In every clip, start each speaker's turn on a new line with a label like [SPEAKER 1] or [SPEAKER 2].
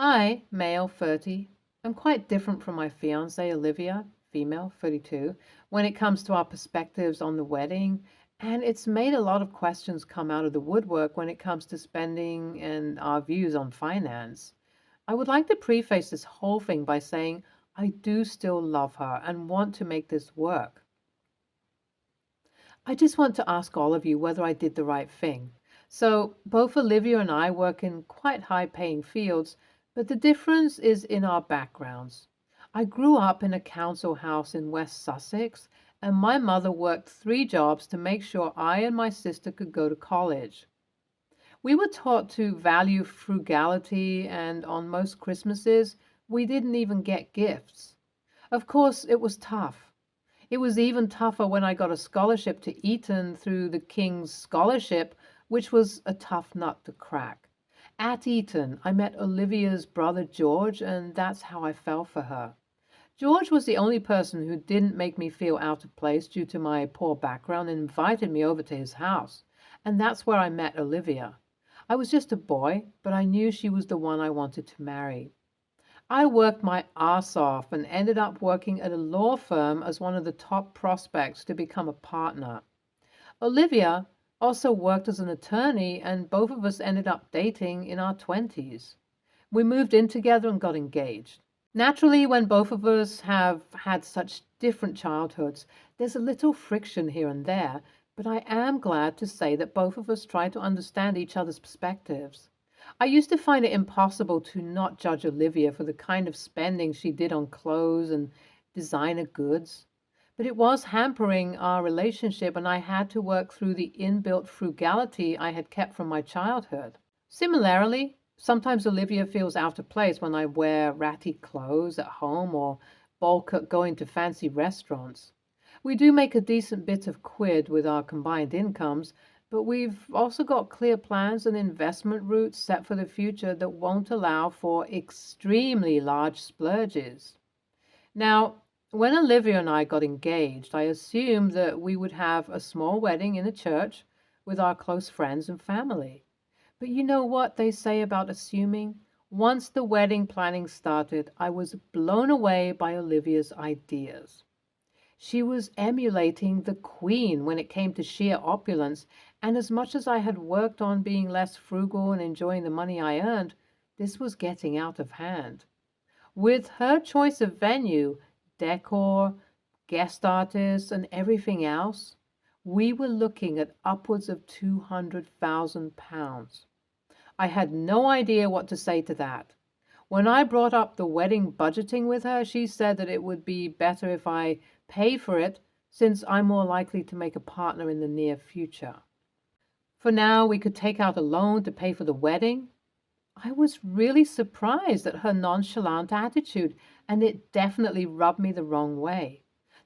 [SPEAKER 1] I, male 30, am quite different from my fiancée Olivia, female 32, when it comes to our perspectives on the wedding, and it's made a lot of questions come out of the woodwork when it comes to spending and our views on finance. I would like to preface this whole thing by saying I do still love her and want to make this work. I just want to ask all of you whether I did the right thing. So, both Olivia and I work in quite high paying fields, but the difference is in our backgrounds. I grew up in a council house in West Sussex, and my mother worked 3 jobs to make sure I and my sister could go to college. We were taught to value frugality, and on most Christmases, we didn't even get gifts. Of course, it was tough. It was even tougher when I got a scholarship to Eton through the King's Scholarship, which was a tough nut to crack. At Eton, I met Olivia's brother George, and that's how I fell for her. George was the only person who didn't make me feel out of place due to my poor background and invited me over to his house. And that's where I met Olivia. I was just a boy, but I knew she was the one I wanted to marry. I worked my ass off and ended up working at a law firm as one of the top prospects to become a partner. Olivia also worked as an attorney, and both of us ended up dating in our 20s. We moved in together and got engaged. Naturally, when both of us have had such different childhoods, there's a little friction here and there, but I am glad to say that both of us try to understand each other's perspectives. I used to find it impossible to not judge Olivia for the kind of spending she did on clothes and designer goods, but it was hampering our relationship, and I had to work through the inbuilt frugality I had kept from my childhood. Similarly, sometimes Olivia feels out of place when I wear ratty clothes at home or bulk at going to fancy restaurants. We do make a decent bit of quid with our combined incomes, but we've also got clear plans and investment routes set for the future that won't allow for extremely large splurges. Now, when Olivia and I got engaged, I assumed that we would have a small wedding in a church with our close friends and family. But you know what they say about assuming? Once the wedding planning started, I was blown away by Olivia's ideas. She was emulating the Queen when it came to sheer opulence, and as much as I had worked on being less frugal and enjoying the money I earned, this was getting out of hand. With her choice of venue, decor, guest artists, and everything else, we were looking at upwards of £200,000. I had no idea what to say to that. When I brought up the wedding budgeting with her, she said that it would be better if I pay for it, since I'm more likely to make a partner in the near future. For now, we could take out a loan to pay for the wedding. I was really surprised at her nonchalant attitude, and it definitely rubbed me the wrong way.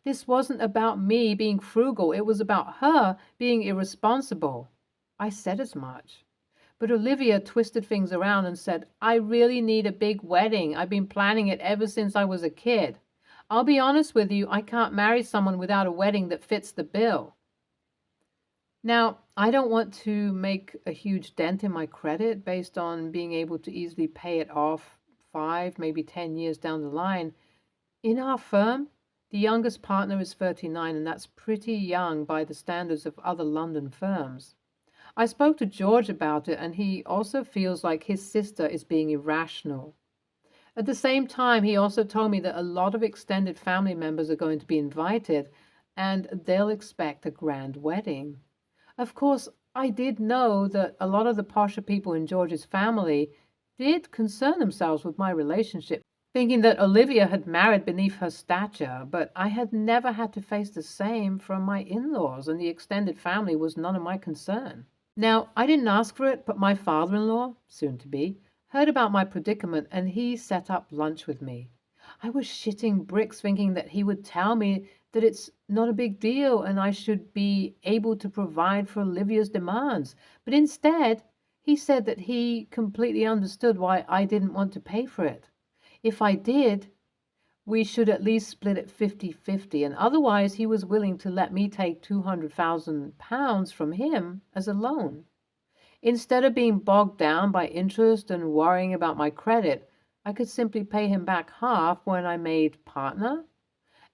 [SPEAKER 1] This wasn't about me being frugal, it was about her being irresponsible. I said as much. But Olivia twisted things around and said, I really need a big wedding. I've been planning it ever since I was a kid. I'll be honest with you, I can't marry someone without a wedding that fits the bill. Now, I don't want to make a huge dent in my credit based on being able to easily pay it off 5, maybe 10 years down the line. In our firm, the youngest partner is 39, and that's pretty young by the standards of other London firms. I spoke to George about it, and he also feels like his sister is being irrational. At the same time, he also told me that a lot of extended family members are going to be invited, and they'll expect a grand wedding. Of course, I did know that a lot of the posher people in George's family did concern themselves with my relationship, thinking that Olivia had married beneath her stature, but I had never had to face the same from my in-laws, and the extended family was none of my concern. Now, I didn't ask for it, but my father-in-law, soon to be, heard about my predicament, and he set up lunch with me. I was shitting bricks thinking that he would tell me that it's not a big deal and I should be able to provide for Olivia's demands. But instead, he said that he completely understood why I didn't want to pay for it. If I did, we should at least split it 50-50, and otherwise he was willing to let me take £200,000 from him as a loan. Instead of being bogged down by interest and worrying about my credit, I could simply pay him back half when I made partner,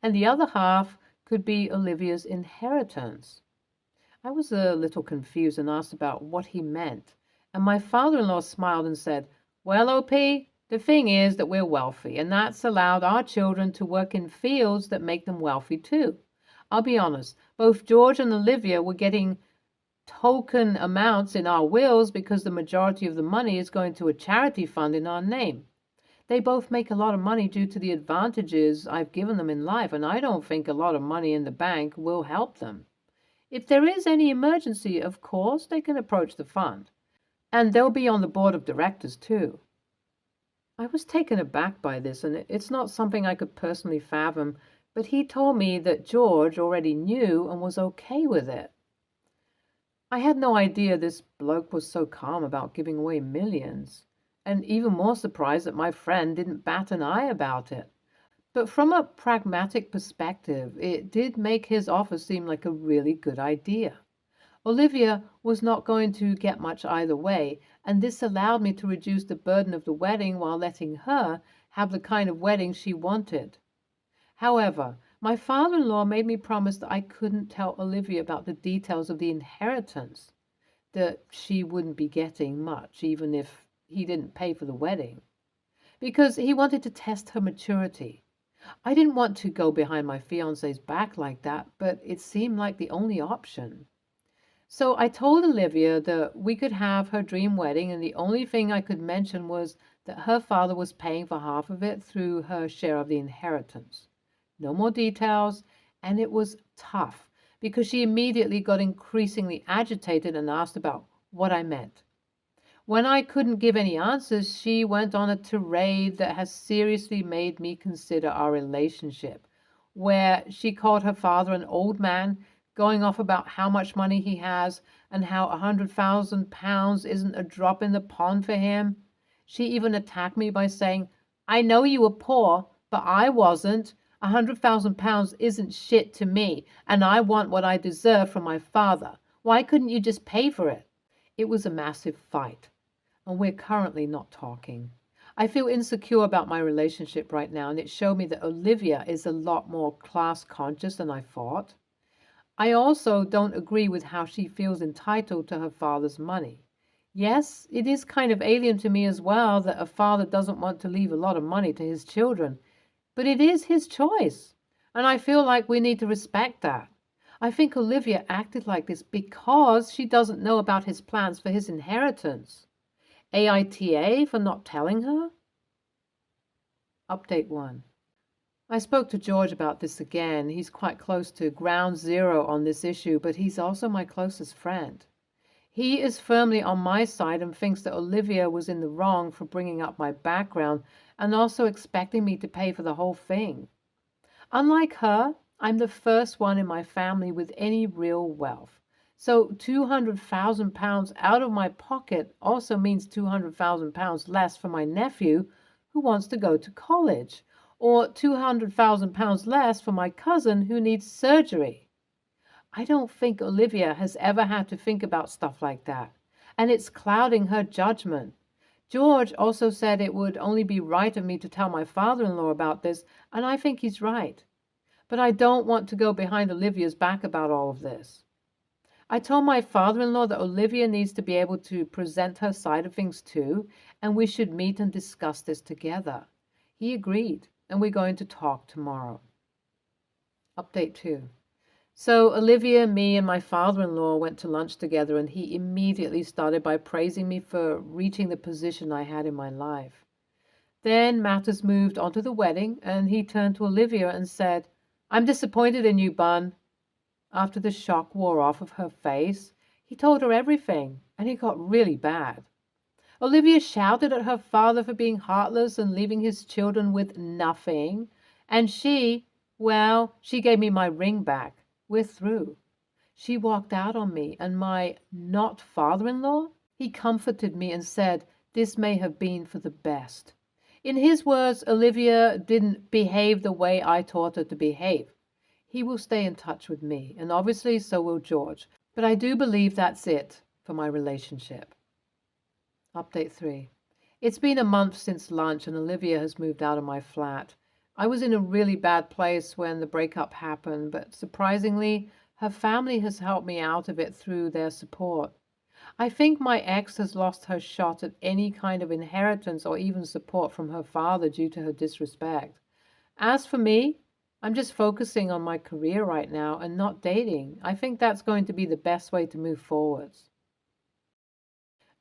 [SPEAKER 1] and the other half could be Olivia's inheritance. I was a little confused and asked about what he meant, and my father-in-law smiled and said, "Well, OP, the thing is that we're wealthy, and that's allowed our children to work in fields that make them wealthy too. I'll be honest, both George and Olivia were getting token amounts in our wills because the majority of the money is going to a charity fund in our name. They both make a lot of money due to the advantages I've given them in life, and I don't think a lot of money in the bank will help them. If there is any emergency, of course, they can approach the fund, and they'll be on the board of directors too." I was taken aback by this, and it's not something I could personally fathom, but he told me that George already knew and was okay with it. I had no idea this bloke was so calm about giving away millions, and even more surprised that my friend didn't bat an eye about it. But from a pragmatic perspective, it did make his offer seem like a really good idea. Olivia was not going to get much either way, and this allowed me to reduce the burden of the wedding while letting her have the kind of wedding she wanted. However, my father-in-law made me promise that I couldn't tell Olivia about the details of the inheritance, that she wouldn't be getting much, even if he didn't pay for the wedding, because he wanted to test her maturity. I didn't want to go behind my fiancé's back like that, but it seemed like the only option. So I told Olivia that we could have her dream wedding, and the only thing I could mention was that her father was paying for half of it through her share of the inheritance. No more details, and it was tough because she immediately got increasingly agitated and asked about what I meant. When I couldn't give any answers, she went on a tirade that has seriously made me consider our relationship, where she called her father an old man, going off about how much money he has and how £100,000 isn't a drop in the pond for him. She even attacked me by saying, "I know you were poor, but I wasn't. £100,000 isn't shit to me, and I want what I deserve from my father. Why couldn't you just pay for it?" It was a massive fight, and we're currently not talking. I feel insecure about my relationship right now, and it showed me that Olivia is a lot more class conscious than I thought. I also don't agree with how she feels entitled to her father's money. Yes, it is kind of alien to me as well that a father doesn't want to leave a lot of money to his children, but it is his choice, and I feel like we need to respect that. I think Olivia acted like this because she doesn't know about his plans for his inheritance. AITA for not telling her? Update 1. I spoke to George about this again. He's quite close to ground zero on this issue, but he's also my closest friend. He is firmly on my side and thinks that Olivia was in the wrong for bringing up my background and also expecting me to pay for the whole thing. Unlike her, I'm the first one in my family with any real wealth. So £200,000 out of my pocket also means £200,000 less for my nephew who wants to go to college, or £200,000 less for my cousin who needs surgery. I don't think Olivia has ever had to think about stuff like that, and it's clouding her judgment. George also said it would only be right of me to tell my father-in-law about this, and I think he's right. But I don't want to go behind Olivia's back about all of this. I told my father-in-law that Olivia needs to be able to present her side of things too, and we should meet and discuss this together. He agreed, and we're going to talk tomorrow. Update 2. So Olivia, me, and my father-in-law went to lunch together, and he immediately started by praising me for reaching the position I had in my life. Then matters moved on to the wedding, and he turned to Olivia and said, "I'm disappointed in you, Bun." After the shock wore off of her face, he told her everything, and it got really bad. Olivia shouted at her father for being heartless and leaving his children with nothing, and she gave me my ring back. We're through. She walked out on me, and my not father-in-law, he comforted me and said this may have been for the best. In his words, Olivia didn't behave the way I taught her to behave. He will stay in touch with me, and obviously so will George, but I do believe that's it for my relationship. Update 3. It's been a month since lunch, and Olivia has moved out of my flat. I was in a really bad place when the breakup happened, but surprisingly, her family has helped me out of it through their support. I think my ex has lost her shot at any kind of inheritance or even support from her father due to her disrespect. As for me, I'm just focusing on my career right now and not dating. I think that's going to be the best way to move forwards.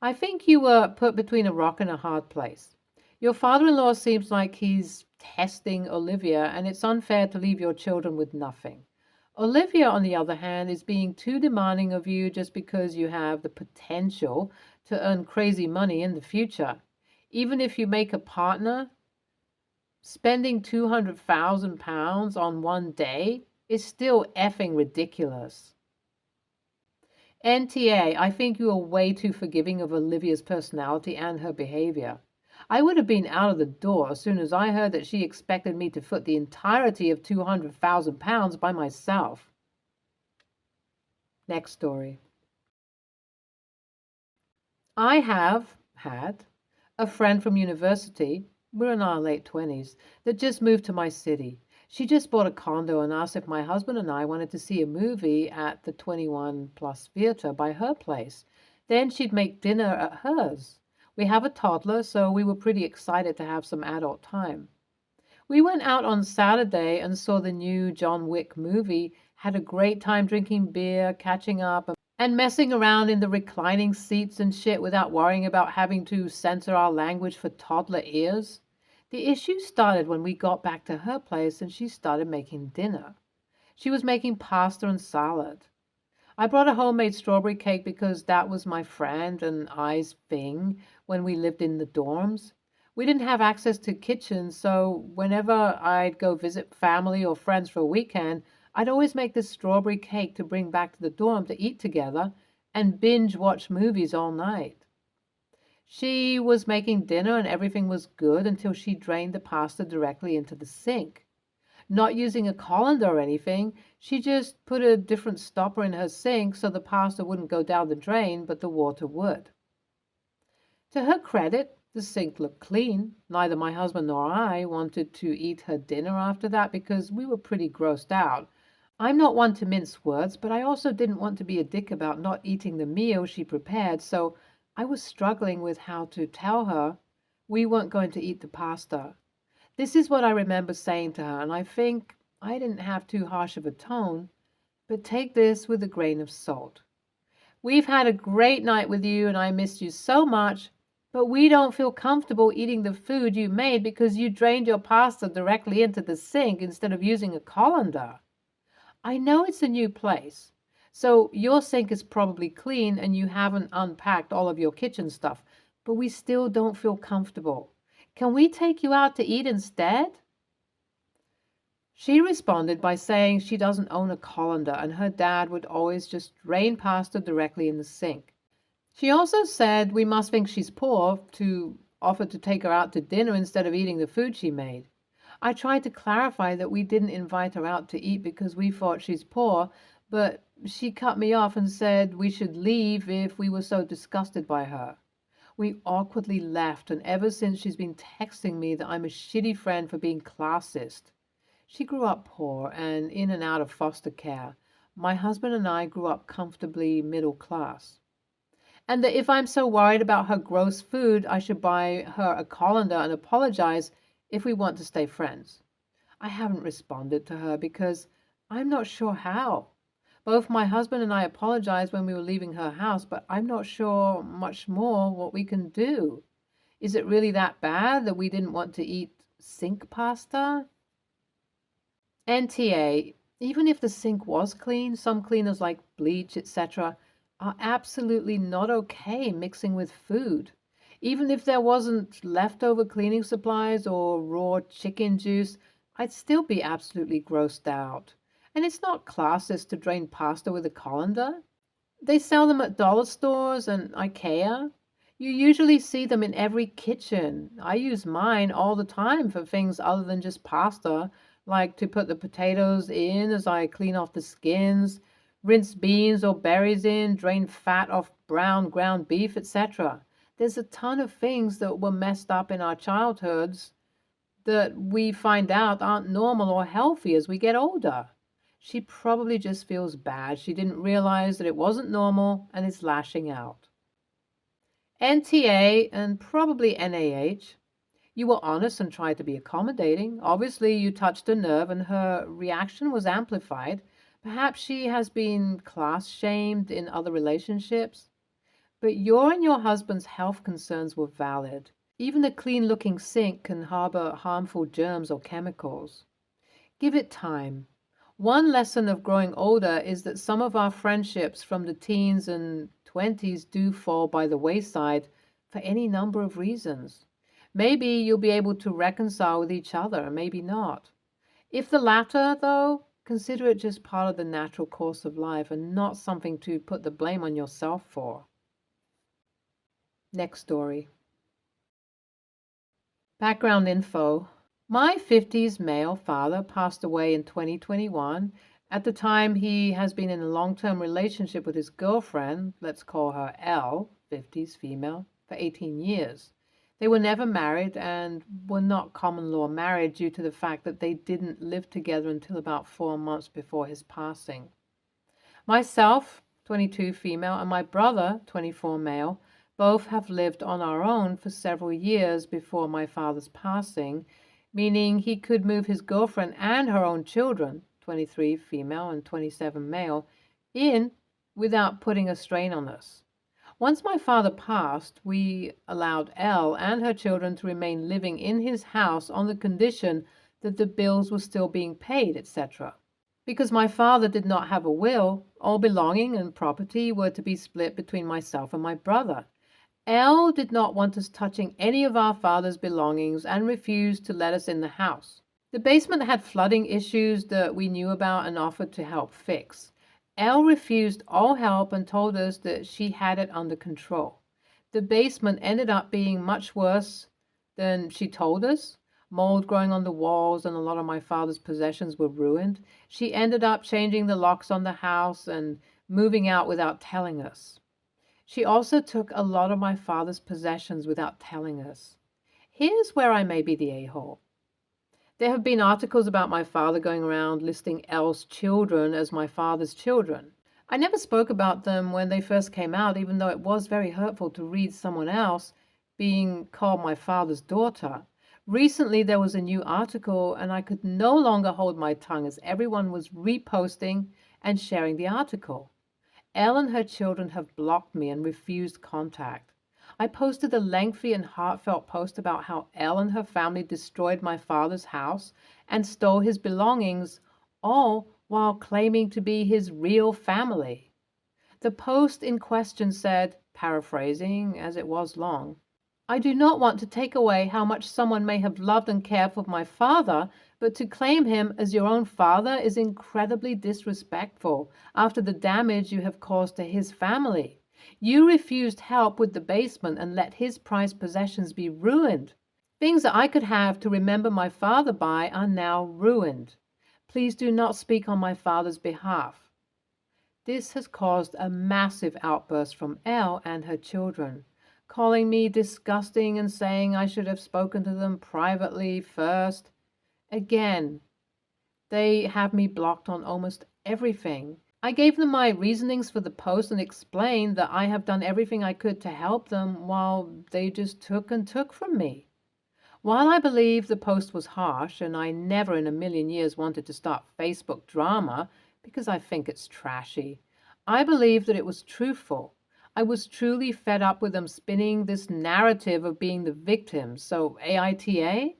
[SPEAKER 1] I think you were put between a rock and a hard place. Your father in law seems like he's testing Olivia, and it's unfair to leave your children with nothing. Olivia, on the other hand, is being too demanding of you just because you have the potential to earn crazy money in the future. Even if you make a partner, spending £200,000 on one day is still effing ridiculous. NTA, I think you are way too forgiving of Olivia's personality and her behavior. I would have been out of the door as soon as I heard that she expected me to foot the entirety of £200,000 by myself. Next story. I have had a friend from university, we're in our late 20s, that just moved to my city. She just bought a condo and asked if my husband and I wanted to see a movie at the 21 plus theater by her place. Then she'd make dinner at hers. We have a toddler, so we were pretty excited to have some adult time. We went out on Saturday and saw the new John Wick movie, had a great time drinking beer, catching up, and messing around in the reclining seats and shit without worrying about having to censor our language for toddler ears. The issue started when we got back to her place and she started making dinner. She was making pasta and salad. I brought a homemade strawberry cake because that was my friend and I's thing when we lived in the dorms. We didn't have access to kitchens, so whenever I'd go visit family or friends for a weekend, I'd always make this strawberry cake to bring back to the dorm to eat together and binge watch movies all night. She was making dinner and everything was good until she drained the pasta directly into the sink. Not using a colander or anything, she just put a different stopper in her sink so the pasta wouldn't go down the drain, but the water would. To her credit, the sink looked clean. Neither my husband nor I wanted to eat her dinner after that because we were pretty grossed out. I'm not one to mince words, but I also didn't want to be a dick about not eating the meal she prepared, so I was struggling with how to tell her we weren't going to eat the pasta. This is what I remember saying to her, and I think I didn't have too harsh of a tone, but take this with a grain of salt. We've had a great night with you, and I missed you so much, but we don't feel comfortable eating the food you made because you drained your pasta directly into the sink instead of using a colander. I know it's a new place, so your sink is probably clean and you haven't unpacked all of your kitchen stuff, but we still don't feel comfortable. Can we take you out to eat instead? She responded by saying she doesn't own a colander and her dad would always just drain pasta directly in the sink. She also said we must think she's poor to offer to take her out to dinner instead of eating the food she made. I tried to clarify that we didn't invite her out to eat because we thought she's poor, but she cut me off and said we should leave if we were so disgusted by her. We awkwardly left, and ever since she's been texting me that I'm a shitty friend for being classist. She grew up poor and in and out of foster care. My husband and I grew up comfortably middle class. And that if I'm so worried about her gross food, I should buy her a colander and apologize if we want to stay friends. I haven't responded to her because I'm not sure how. Both my husband and I apologized when we were leaving her house, but I'm not sure much more what we can do. Is it really that bad that we didn't want to eat sink pasta? NTA, even if the sink was clean, some cleaners like bleach, etc., are absolutely not okay mixing with food. Even if there wasn't leftover cleaning supplies or raw chicken juice, I'd still be absolutely grossed out. And it's not classist to drain pasta with a colander. They sell them at dollar stores and IKEA. You usually see them in every kitchen. I use mine all the time for things other than just pasta, like to put the potatoes in as I clean off the skins, rinse beans or berries in, drain fat off brown ground beef, etc. There's a ton of things that were messed up in our childhoods that we find out aren't normal or healthy as we get older. She probably just feels bad. She didn't realize that it wasn't normal and is lashing out. NTA and probably NAH. You were honest and tried to be accommodating. Obviously, you touched a nerve and her reaction was amplified. Perhaps she has been class shamed in other relationships. But your and your husband's health concerns were valid. Even a clean-looking sink can harbor harmful germs or chemicals. Give it time. One lesson of growing older is that some of our friendships from the teens and 20s do fall by the wayside for any number of reasons. Maybe you'll be able to reconcile with each other, maybe not. If the latter, though, consider it just part of the natural course of life and not something to put the blame on yourself for. Next story. Background info. My 50s male father passed away in 2021. At the time, he has been in a long-term relationship with his girlfriend, let's call her L, 50s female, for 18 years. They were never married and were not common law married due to the fact that they didn't live together until about 4 months before his passing. Myself, 22 female, and my brother, 24 male, both have lived on our own for several years before my father's passing, meaning he could move his girlfriend and her own children, 23 female and 27 male, in without putting a strain on us. Once my father passed, we allowed Elle and her children to remain living in his house on the condition that the bills were still being paid, etc. Because my father did not have a will, all belonging and property were to be split between myself and my brother. Elle did not want us touching any of our father's belongings and refused to let us in the house. The basement had flooding issues that we knew about and offered to help fix. Elle refused all help and told us that she had it under control. The basement ended up being much worse than she told us. Mold growing on the walls and a lot of my father's possessions were ruined. She ended up changing the locks on the house and moving out without telling us. She also took a lot of my father's possessions without telling us. Here's where I may be the a-hole. There have been articles about my father going around listing Elle's children as my father's children. I never spoke about them when they first came out, even though it was very hurtful to read someone else being called my father's daughter. Recently, there was a new article, and I could no longer hold my tongue as everyone was reposting and sharing the article. Elle and her children have blocked me and refused contact. I posted a lengthy and heartfelt post about how Elle and her family destroyed my father's house and stole his belongings, all while claiming to be his real family. The post in question said, paraphrasing as it was long, I do not want to take away how much someone may have loved and cared for my father, but to claim him as your own father is incredibly disrespectful after the damage you have caused to his family. You refused help with the basement and let his prized possessions be ruined. Things that I could have to remember my father by are now ruined. Please do not speak on my father's behalf. This has caused a massive outburst from Elle and her children, calling me disgusting and saying I should have spoken to them privately first. Again, they have me blocked on almost everything. I gave them my reasonings for the post and explained that I have done everything I could to help them while they just took and took from me. While I believe the post was harsh and I never in a million years wanted to start Facebook drama because I think it's trashy, I believe that it was truthful. I was truly fed up with them spinning this narrative of being the victims. So AITA?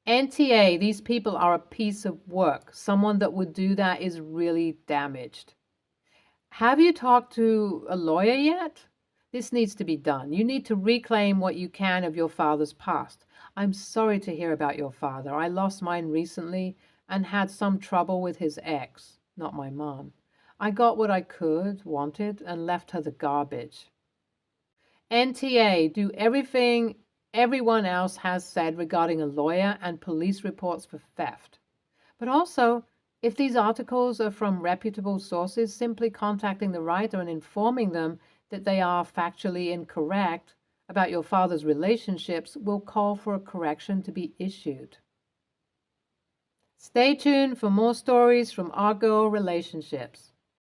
[SPEAKER 1] NTA, these people are a piece of work. Someone that would do that is really damaged. Have you talked to a lawyer yet? This needs to be done. You need to reclaim what you can of your father's past. I'm sorry to hear about your father. I lost mine recently and had some trouble with his ex, not my mom. I got what I wanted, and left her the garbage. NTA, do everything everyone else has said regarding a lawyer and police reports for theft. But also, if these articles are from reputable sources, simply contacting the writer and informing them that they are factually incorrect about your father's relationships will call for a correction to be issued. Stay tuned for more stories from our girl relationships.